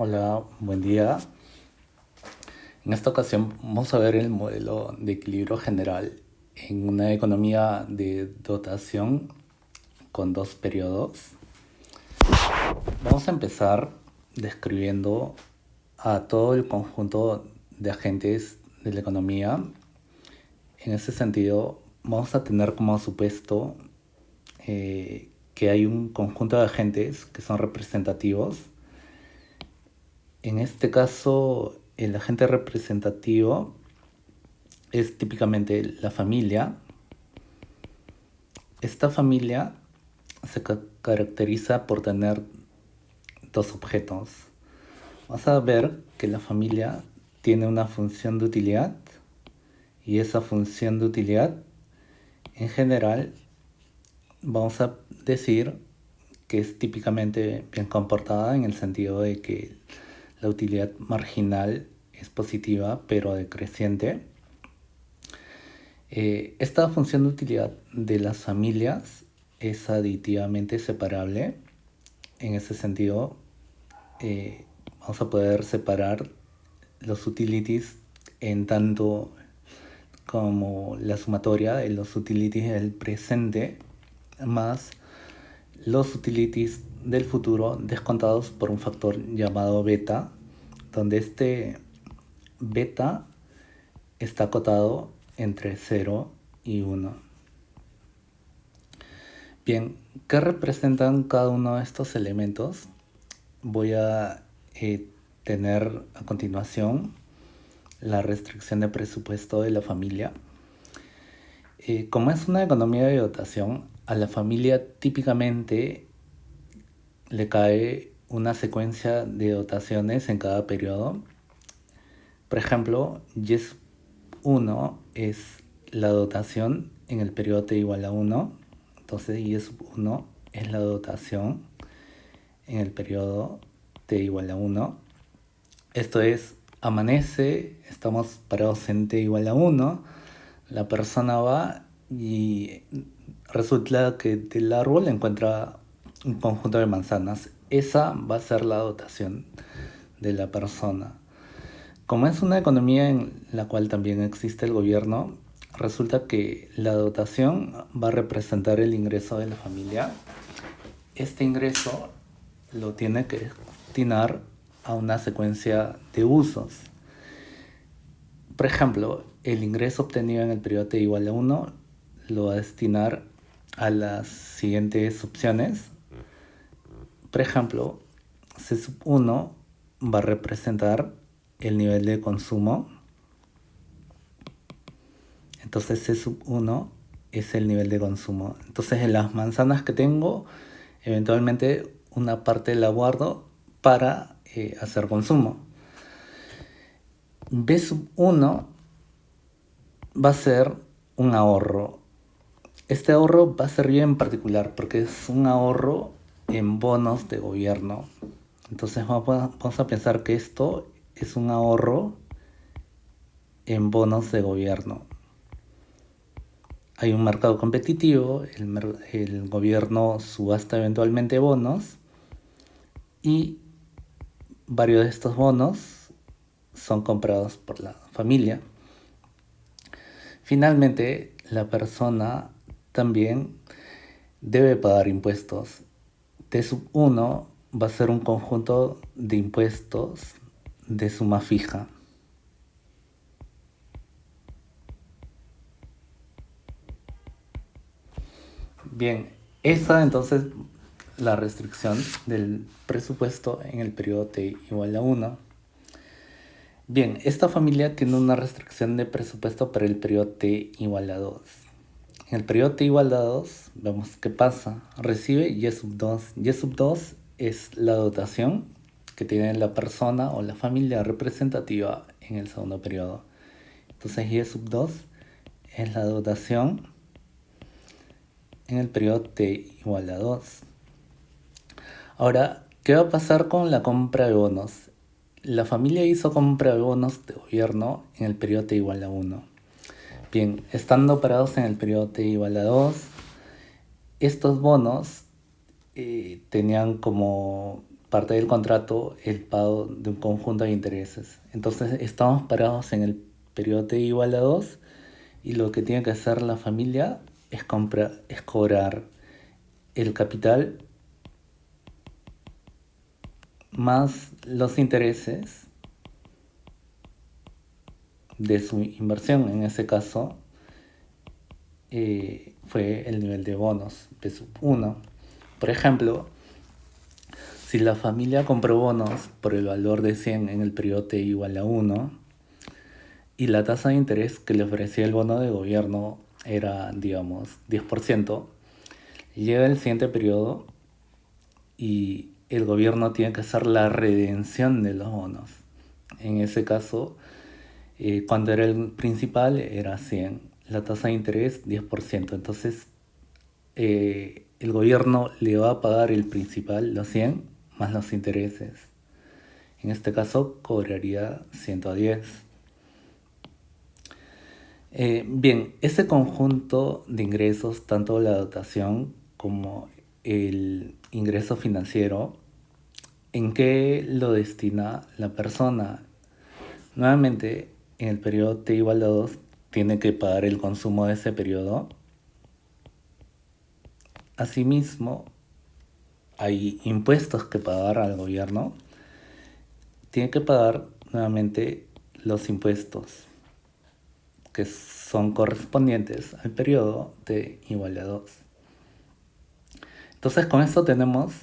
Hola, buen día. En esta ocasión vamos a ver el modelo de equilibrio general en una economía de dotación con dos periodos. Vamos a empezar describiendo a todo el conjunto de agentes de la economía. En ese sentido, vamos a tener como supuesto que hay un conjunto de agentes que son representativos. En este caso, el agente representativo es típicamente la familia. Esta familia se caracteriza por tener dos objetos. Vas a ver que la familia tiene una función de utilidad y esa función de utilidad en general vamos a decir que es típicamente bien comportada en el sentido de que la utilidad marginal es positiva pero decreciente. Esta función de utilidad de las familias es aditivamente separable. En ese sentido, vamos a poder separar los utilities en tanto como la sumatoria de los utilities del presente más los utilities del futuro descontados por un factor llamado beta, donde este beta está acotado entre 0 y 1. Bien, ¿qué representan cada uno de estos elementos? Voy a tener a continuación la restricción de presupuesto de la familia. Como es una economía de dotación, a la familia típicamente le cae una secuencia de dotaciones en cada periodo. Por ejemplo, Y1 es la dotación en el periodo t igual a 1. Entonces Y1 es la dotación en el periodo t igual a 1. Esto es, amanece, estamos parados en t igual a 1, la persona va y resulta que del árbol encuentra un conjunto de manzanas. Esa va a ser la dotación de la persona. Como es una economía en la cual también existe el gobierno, resulta que la dotación va a representar el ingreso de la familia. Este ingreso lo tiene que destinar a una secuencia de usos. Por ejemplo, el ingreso obtenido en el periodo t igual a 1 lo va a destinar a las siguientes opciones. Por ejemplo, C sub 1 va a representar el nivel de consumo. Entonces C sub 1 es el nivel de consumo. Entonces en las manzanas que tengo, eventualmente una parte la guardo para hacer consumo. B sub 1 va a ser un ahorro. Este ahorro va a ser bien particular porque es un ahorro en bonos de gobierno. Entonces vamos a pensar que esto es un ahorro en bonos de gobierno. Hay un mercado competitivo, el gobierno subasta eventualmente bonos y varios de estos bonos son comprados por la familia. Finalmente, la persona también debe pagar impuestos. T sub 1 va a ser un conjunto de impuestos de suma fija. Bien, esa entonces la restricción del presupuesto en el periodo t igual a 1. Bien, esta familia tiene una restricción de presupuesto para el periodo t igual a 2. En el periodo t igual a 2, vemos qué pasa. Recibe Y sub 2. Y sub 2 es la dotación que tiene la persona o la familia representativa en el segundo periodo. Entonces Y sub 2 es la dotación en el periodo t igual a 2. Ahora, ¿qué va a pasar con la compra de bonos? La familia hizo compra de bonos de gobierno en el periodo t igual a 1. Bien, estando parados en el periodo t igual a 2, estos bonos tenían como parte del contrato el pago de un conjunto de intereses. Entonces estamos parados en el periodo t igual a 2 y lo que tiene que hacer la familia es cobrar el capital más los intereses de su inversión. En ese caso fue el nivel de bonos de sub 1. Por ejemplo, si la familia compró bonos por el valor de 100 en el periodo t igual a 1 y la tasa de interés que le ofrecía el bono de gobierno era, digamos, 10%, llega el siguiente periodo y el gobierno tiene que hacer la redención de los bonos. En ese caso, cuando era el principal era 100, la tasa de interés 10%. Entonces, el gobierno le va a pagar el principal, los 100, más los intereses. En este caso, cobraría 110. Bien, ese conjunto de ingresos, tanto la dotación como el ingreso financiero, ¿en qué lo destina la persona? Nuevamente, en el periodo t igual a 2, tiene que pagar el consumo de ese periodo. Asimismo, hay impuestos que pagar al gobierno. Tiene que pagar nuevamente los impuestos que son correspondientes al periodo t igual a 2. Entonces, con esto tenemos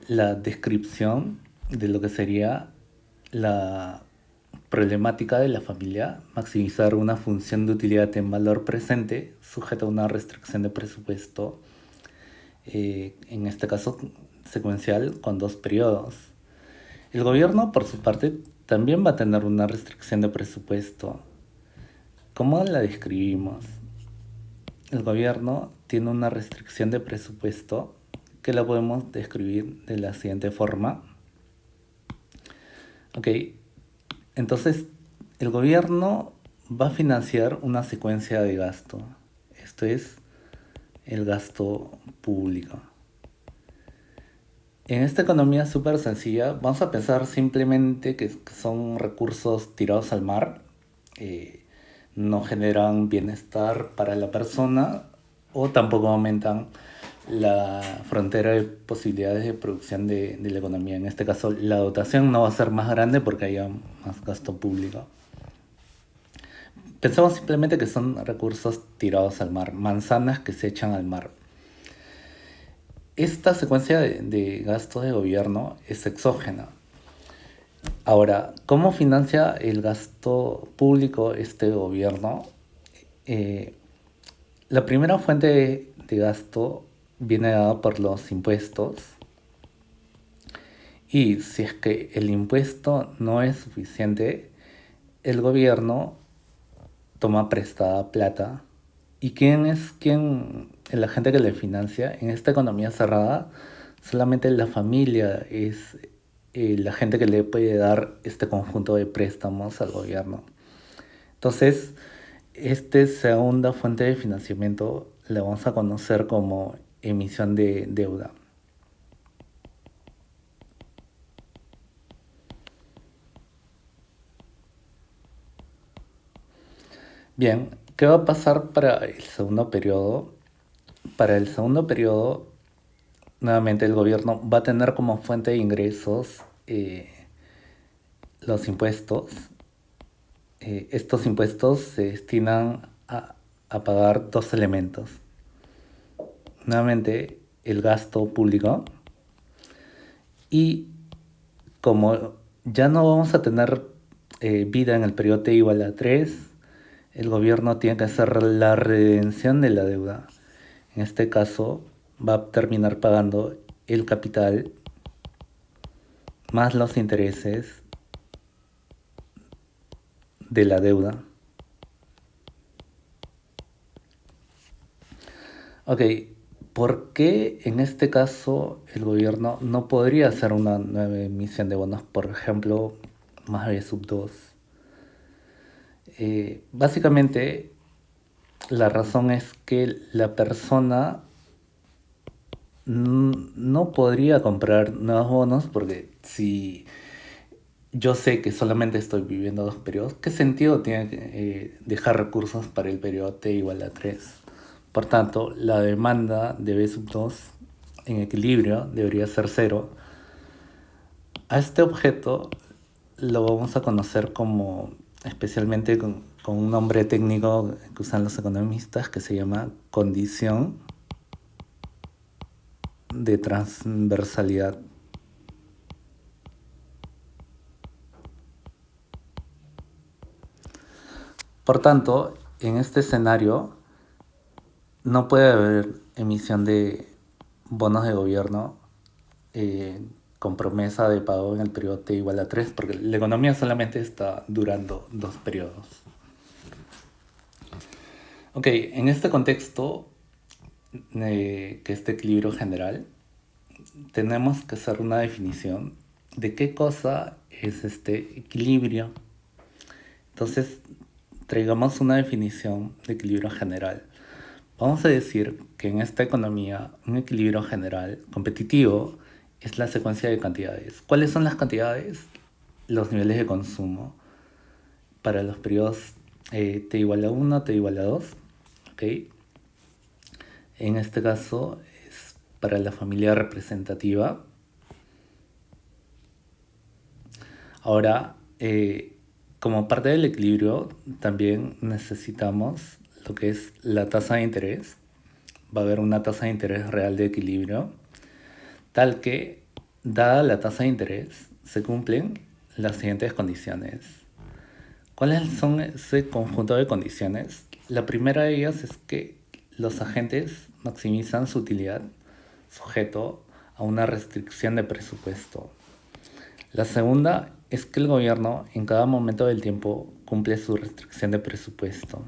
la descripción de lo que sería la problemática de la familia: maximizar una función de utilidad en valor presente sujeta a una restricción de presupuesto, en este caso secuencial, con 2 periodos. El gobierno, por su parte, también va a tener una restricción de presupuesto. ¿Cómo la describimos? El gobierno tiene una restricción de presupuesto que la podemos describir de la siguiente forma. Ok, entonces el gobierno va a financiar una secuencia de gasto. Esto es el gasto público. En esta economía súper sencilla, vamos a pensar simplemente que son recursos tirados al mar. No generan bienestar para la persona o tampoco aumentan la frontera de posibilidades de producción de la economía. En este caso, la dotación no va a ser más grande porque haya más gasto público. Pensamos simplemente que son recursos tirados al mar, manzanas que se echan al mar. Esta secuencia de gastos de gobierno es exógena. Ahora, ¿cómo financia el gasto público este gobierno? La primera fuente de gasto viene dada por los impuestos. Y si es que el impuesto no es suficiente, el gobierno toma prestada plata. ¿Y quién es la gente que le financia? En esta economía cerrada, solamente la familia es la gente que le puede dar este conjunto de préstamos al gobierno. Entonces, esta segunda fuente de financiamiento la vamos a conocer como emisión de deuda. Bien, ¿qué va a pasar para el segundo periodo? Para el segundo periodo, nuevamente el gobierno va a tener como fuente de ingresos los impuestos. Estos impuestos se destinan a pagar 2 elementos. Nuevamente, el gasto público. Y como ya no vamos a tener vida en el periodo t igual a 3, el gobierno tiene que hacer la redención de la deuda. En este caso, va a terminar pagando el capital más los intereses de la deuda. Ok, ¿por qué en este caso el gobierno no podría hacer una nueva emisión de bonos, por ejemplo, más B sub 2? Básicamente, la razón es que la persona no podría comprar nuevos bonos porque si yo sé que solamente estoy viviendo dos periodos, ¿qué sentido tiene dejar recursos para el periodo t igual a 3? Por tanto, la demanda de B sub 2 en equilibrio debería ser cero. A este objeto lo vamos a conocer como, especialmente con un nombre técnico que usan los economistas, que se llama condición de transversalidad. Por tanto, en este escenario no puede haber emisión de bonos de gobierno con promesa de pago en el periodo t igual a 3, porque la economía solamente está durando dos periodos. Ok, en este contexto, que este equilibrio general, tenemos que hacer una definición de qué cosa es este equilibrio. Entonces, traigamos una definición de equilibrio general. Vamos a decir que en esta economía un equilibrio general competitivo es la secuencia de cantidades. ¿Cuáles son las cantidades? Los niveles de consumo para los periodos t igual a 1, t igual a 2. ¿Okay? En este caso es para la familia representativa. Ahora, como parte del equilibrio, también necesitamos lo que es la tasa de interés. Va a haber una tasa de interés real de equilibrio, tal que, dada la tasa de interés, se cumplen las siguientes condiciones. ¿Cuáles son ese conjunto de condiciones? La primera de ellas es que los agentes maximizan su utilidad sujeto a una restricción de presupuesto. La segunda es que el gobierno en cada momento del tiempo cumple su restricción de presupuesto.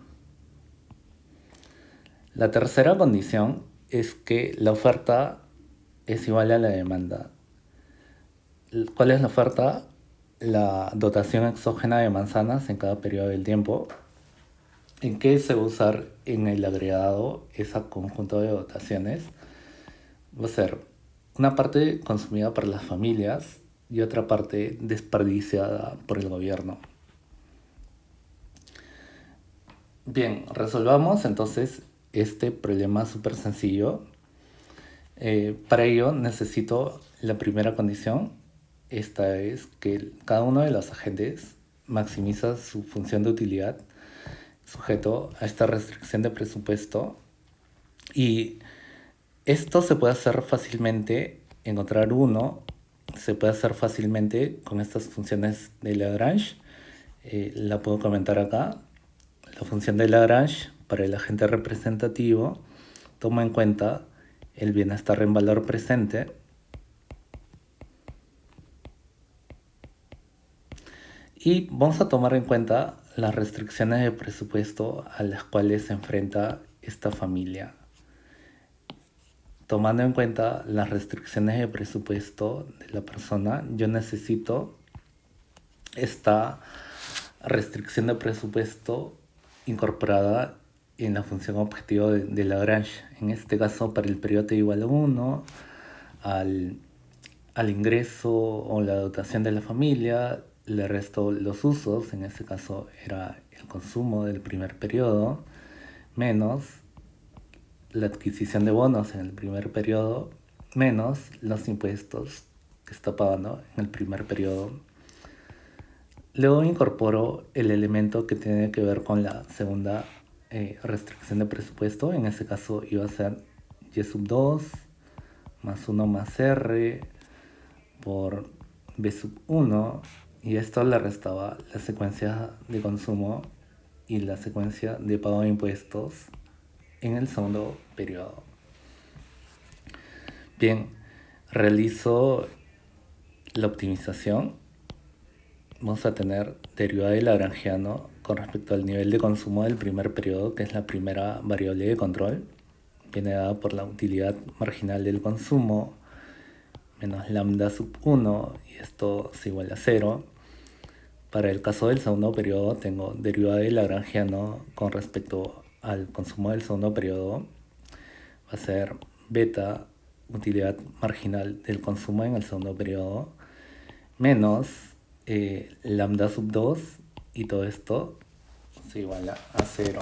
La tercera condición es que la oferta es igual a la demanda. ¿Cuál es la oferta? La dotación exógena de manzanas en cada periodo del tiempo. ¿En qué se va a usar en el agregado ese conjunto de dotaciones? Va a ser una parte consumida por las familias y otra parte desperdiciada por el gobierno. Bien, resolvamos entonces este problema súper sencillo. Para ello necesito la primera condición. Esta es que cada uno de los agentes maximiza su función de utilidad sujeto a esta restricción de presupuesto. Y esto se puede hacer fácilmente, encontrar uno, se puede hacer fácilmente con estas funciones de Lagrange. La puedo comentar acá. La función de Lagrange para el agente representativo toma en cuenta el bienestar en valor presente y vamos a tomar en cuenta las restricciones de presupuesto a las cuales se enfrenta esta familia. Tomando en cuenta las restricciones de presupuesto de la persona, yo necesito esta restricción de presupuesto incorporada en la función objetivo de Lagrange. En este caso, para el periodo t igual a 1, al ingreso o la dotación de la familia, le resto los usos, en este caso era el consumo del primer periodo, menos la adquisición de bonos en el primer periodo, menos los impuestos que está pagando en el primer periodo. Luego incorporo el elemento que tiene que ver con la segunda restricción de presupuesto. En este caso iba a ser y sub 2 más 1 más r por b sub 1. Y esto le restaba la secuencia de consumo y la secuencia de pago de impuestos en el segundo periodo. Bien, realizo la optimización. Vamos a tener derivada de Lagrangiano con respecto al nivel de consumo del primer periodo, que es la primera variable de control. Viene dada por la utilidad marginal del consumo menos lambda sub 1, y esto es igual a 0. Para el caso del segundo periodo tengo derivada de Lagrangiano con respecto al consumo del segundo periodo. Va a ser beta utilidad marginal del consumo en el segundo periodo, menos lambda sub 2, y todo esto se iguala a 0.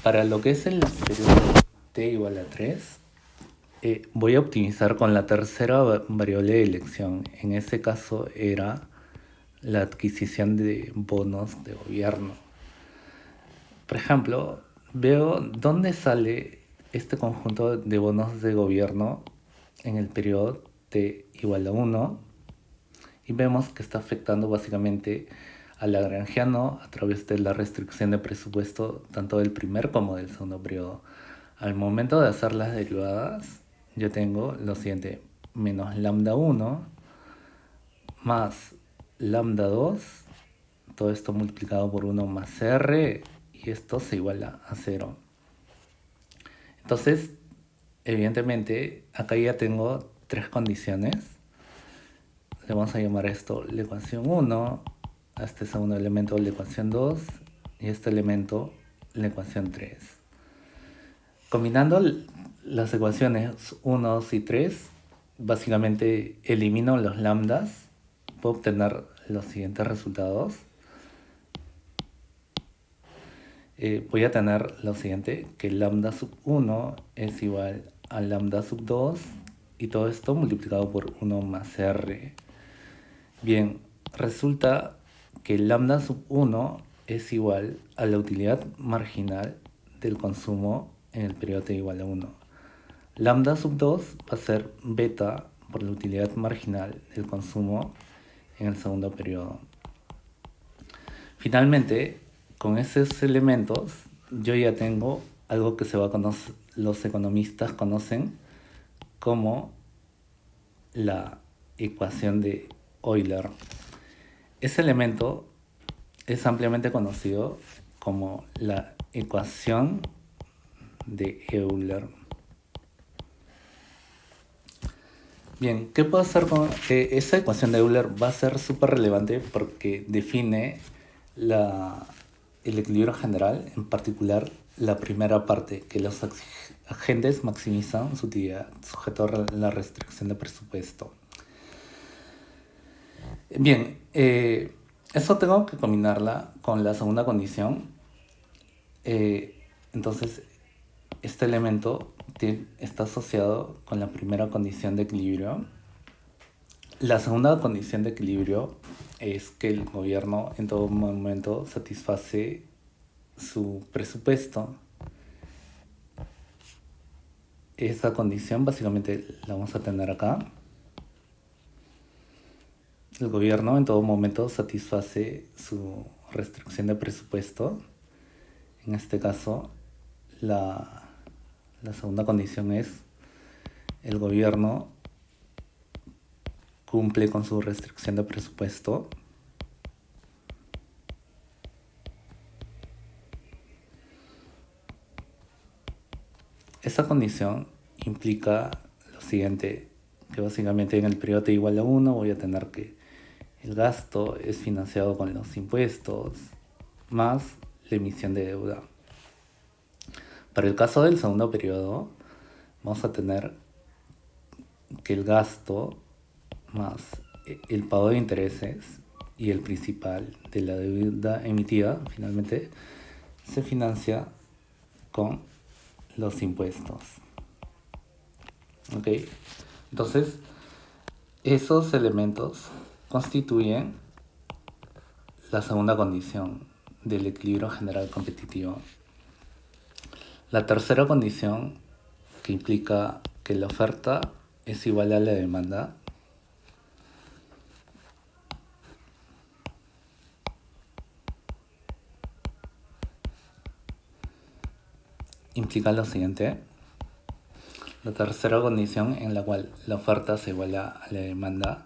Para lo que es el periodo t igual a 3, voy a optimizar con la tercera variable de elección. En ese caso era la adquisición de bonos de gobierno. Por ejemplo, veo dónde sale este conjunto de bonos de gobierno en el periodo t igual a 1, y vemos que está afectando básicamente al lagrangiano a través de la restricción de presupuesto tanto del primer como del segundo periodo. Al momento de hacer las derivadas, yo tengo lo siguiente: menos lambda 1 más lambda 2, todo esto multiplicado por 1 más r, y esto se iguala a 0. Entonces, evidentemente, acá ya tengo tres condiciones. Le vamos a llamar esto la ecuación 1, a este segundo elemento la ecuación 2, y este elemento la ecuación 3. Combinando las ecuaciones 1, 2 y 3, básicamente elimino los lambdas, puedo obtener los siguientes resultados. Voy a tener lo siguiente, que lambda sub 1 es igual a lambda sub 2, y todo esto multiplicado por 1 más r. Bien, resulta que lambda sub 1 es igual a la utilidad marginal del consumo en el periodo t igual a 1. Lambda sub 2 va a ser beta por la utilidad marginal del consumo en el segundo periodo. Finalmente, con esos elementos, yo ya tengo algo que los economistas conocen como la ecuación de Euler. Ese elemento es ampliamente conocido como la ecuación de Euler. Bien, ¿qué puedo hacer con esa ecuación de Euler? Va a ser súper relevante porque define el equilibrio general, en particular la primera parte, que los agentes maximizan su utilidad sujeto a la restricción de presupuesto. Bien, eso tengo que combinarla con la segunda condición. Entonces, este elemento está asociado con la primera condición de equilibrio. La segunda condición de equilibrio es que el gobierno en todo momento satisface su presupuesto. Esa condición básicamente la vamos a tener acá. El gobierno en todo momento satisface su restricción de presupuesto. En este caso, la segunda condición es: el gobierno cumple con su restricción de presupuesto. Esa condición implica lo siguiente, que básicamente en el periodo t igual a 1 voy a tener que el gasto es financiado con los impuestos más la emisión de deuda. Para el caso del segundo periodo, vamos a tener que el gasto más el pago de intereses y el principal de la deuda emitida finalmente se financia con los impuestos. ¿Ok? Entonces, esos elementos constituyen la segunda condición del equilibrio general competitivo. La tercera condición, que implica que la oferta es igual a la demanda, implica lo siguiente. La tercera condición, en la cual la oferta se iguala a la demanda,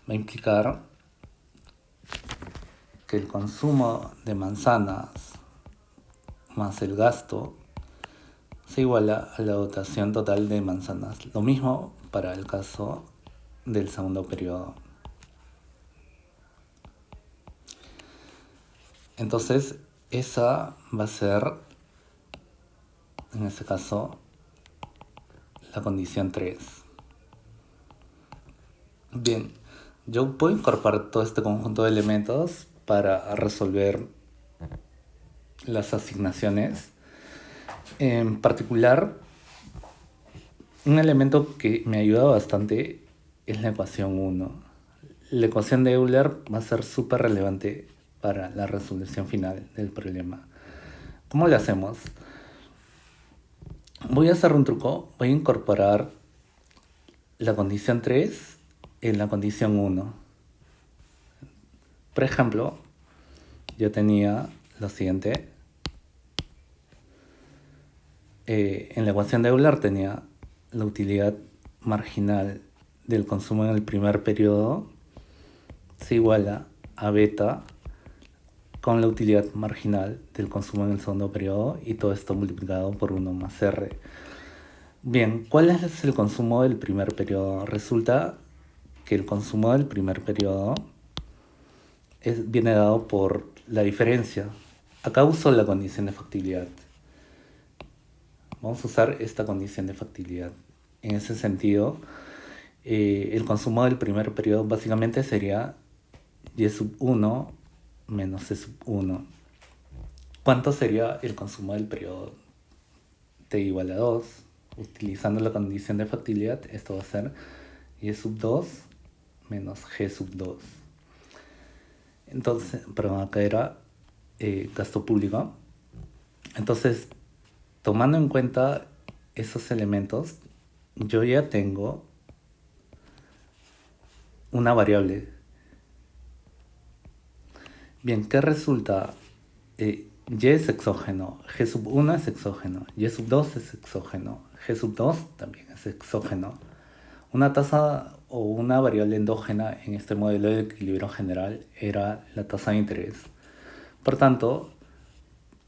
va a implicar que el consumo de manzanas más el gasto se iguala a la dotación total de manzanas. Lo mismo para el caso del segundo periodo. Entonces, esa va a ser, en este caso, la condición 3. Bien, yo puedo incorporar todo este conjunto de elementos para resolver las asignaciones. En particular, un elemento que me ayuda bastante es la ecuación 1. La ecuación de Euler va a ser súper relevante para la resolución final del problema. ¿Cómo lo hacemos? Voy a hacer un truco. Voy a incorporar la condición 3 en la condición 1. Por ejemplo, yo tenía lo siguiente. En la ecuación de Euler tenía la utilidad marginal del consumo en el primer periodo se iguala a beta con la utilidad marginal del consumo en el segundo periodo y todo esto multiplicado por 1 más R. Bien, ¿cuál es el consumo del primer periodo? Resulta que el consumo del primer periodo viene dado por la diferencia. Acá uso la condición de factibilidad. Vamos a usar esta condición de factibilidad. En ese sentido, el consumo del primer periodo básicamente sería y sub 1 menos C sub 1. ¿Cuánto sería el consumo del periodo? T igual a 2. Utilizando la condición de factibilidad, esto va a ser Y sub 2 menos G sub 2. Entonces, perdón, acá era gasto público. Entonces, tomando en cuenta esos elementos, yo ya tengo una variable. Bien, ¿qué resulta? Y es exógeno, G sub 1 es exógeno, Y sub 2 es exógeno, G sub 2 también es exógeno. Una tasa o una variable endógena en este modelo de equilibrio general era la tasa de interés. Por tanto,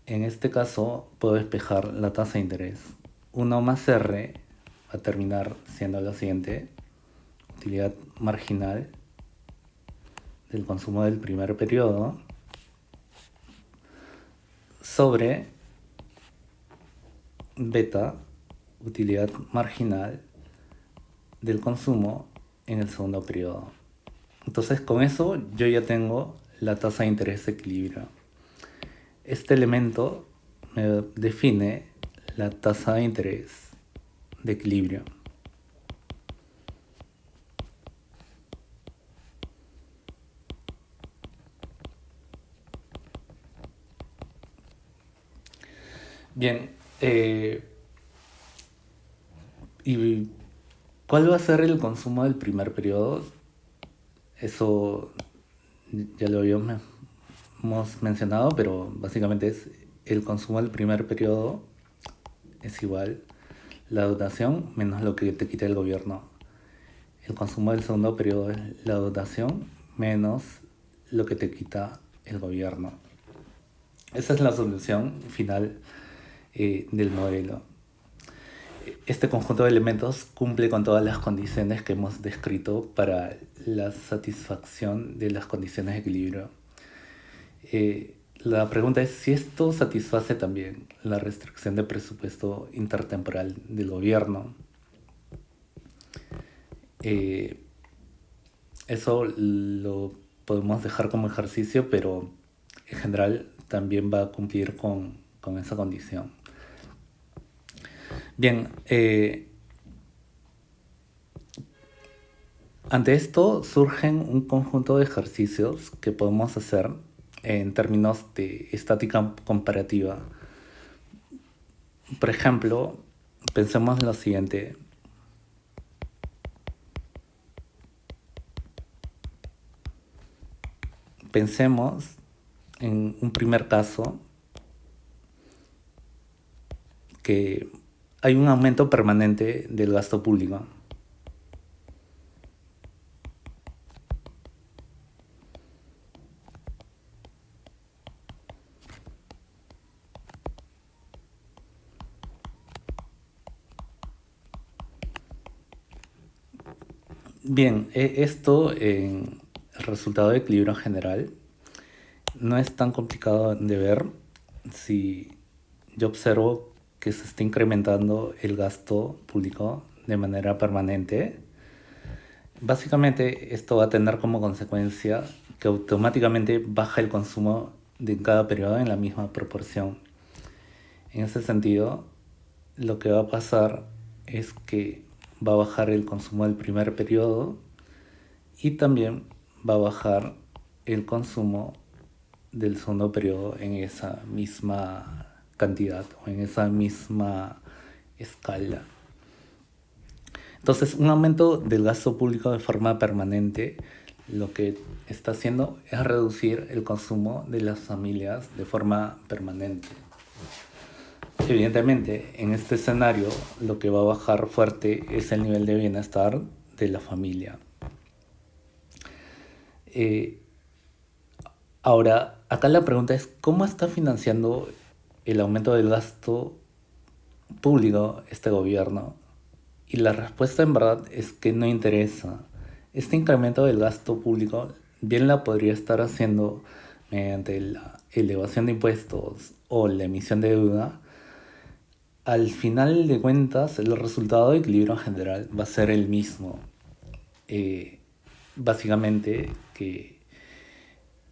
en este caso puedo despejar la tasa de interés. 1 más R va a terminar siendo lo siguiente: utilidad marginal del consumo del primer periodo sobre beta, utilidad marginal del consumo en el segundo periodo. Entonces, con eso yo ya tengo la tasa de interés de equilibrio. Este elemento me define la tasa de interés de equilibrio. Bien, ¿y cuál va a ser el consumo del primer periodo? Eso ya lo habíamos mencionado, pero básicamente es el consumo del primer periodo es igual la dotación menos lo que te quita el gobierno. El consumo del segundo periodo es la dotación menos lo que te quita el gobierno. Esa es la solución final del modelo. Este conjunto de elementos cumple con todas las condiciones que hemos descrito para la satisfacción de las condiciones de equilibrio. La pregunta es si esto satisface también la restricción de presupuesto intertemporal del gobierno. Eso lo podemos dejar como ejercicio, pero en general también va a cumplir con esa condición. Bien, ante esto surgen un conjunto de ejercicios que podemos hacer en términos de estática comparativa. Por ejemplo, pensemos lo siguiente. Pensemos en un primer caso que hay un aumento permanente del gasto público. Bien, esto en el resultado de equilibrio general no es tan complicado de ver si yo observo que se está incrementando el gasto público de manera permanente, básicamente esto va a tener como consecuencia que automáticamente baja el consumo de cada periodo en la misma proporción. En ese sentido, lo que va a pasar es que va a bajar el consumo del primer periodo y también va a bajar el consumo del segundo periodo en esa misma cantidad o en esa misma escala. Entonces, un aumento del gasto público de forma permanente lo que está haciendo es reducir el consumo de las familias de forma permanente. Evidentemente, en este escenario lo que va a bajar fuerte es el nivel de bienestar de la familia. Ahora, acá la pregunta es, ¿cómo está financiando el aumento del gasto público este gobierno? Y la respuesta en verdad es que no interesa. Este incremento del gasto público bien la podría estar haciendo mediante la elevación de impuestos o la emisión de deuda. Al final de cuentas, el resultado de equilibrio general va a ser el mismo. Básicamente que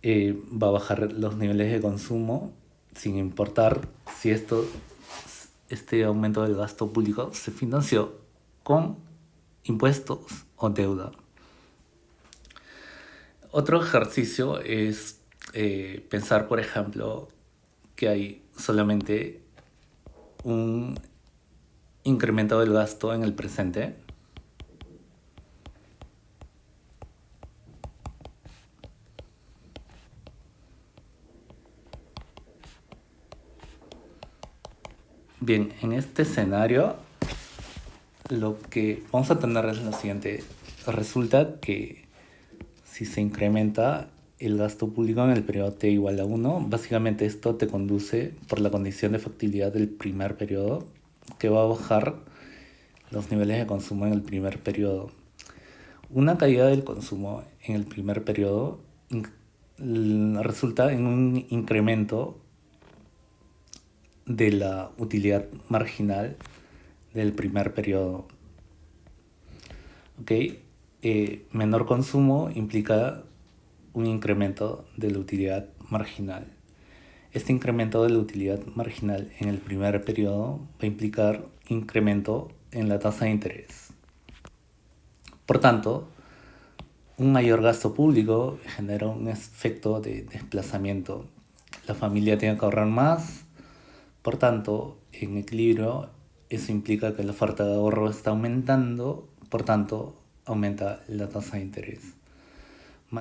va a bajar los niveles de consumo sin importar si este aumento del gasto público se financió con impuestos o deuda. Otro ejercicio es pensar, por ejemplo, que hay solamente un incremento del gasto en el presente. Bien, en este escenario lo que vamos a tener es lo siguiente. Resulta que si se incrementa el gasto público en el periodo t igual a 1, básicamente esto te conduce por la condición de factibilidad del primer periodo, que va a bajar los niveles de consumo en el primer periodo. Una caída del consumo en el primer periodo resulta en un incremento de la utilidad marginal del primer periodo. Menor consumo implica un incremento de la utilidad marginal. Este incremento de la utilidad marginal en el primer periodo va a implicar incremento en la tasa de interés. Por tanto, un mayor gasto público genera un efecto de desplazamiento. La familia tiene que ahorrar más, por tanto, en equilibrio, eso implica que la oferta de ahorro está aumentando, por tanto, aumenta la tasa de interés.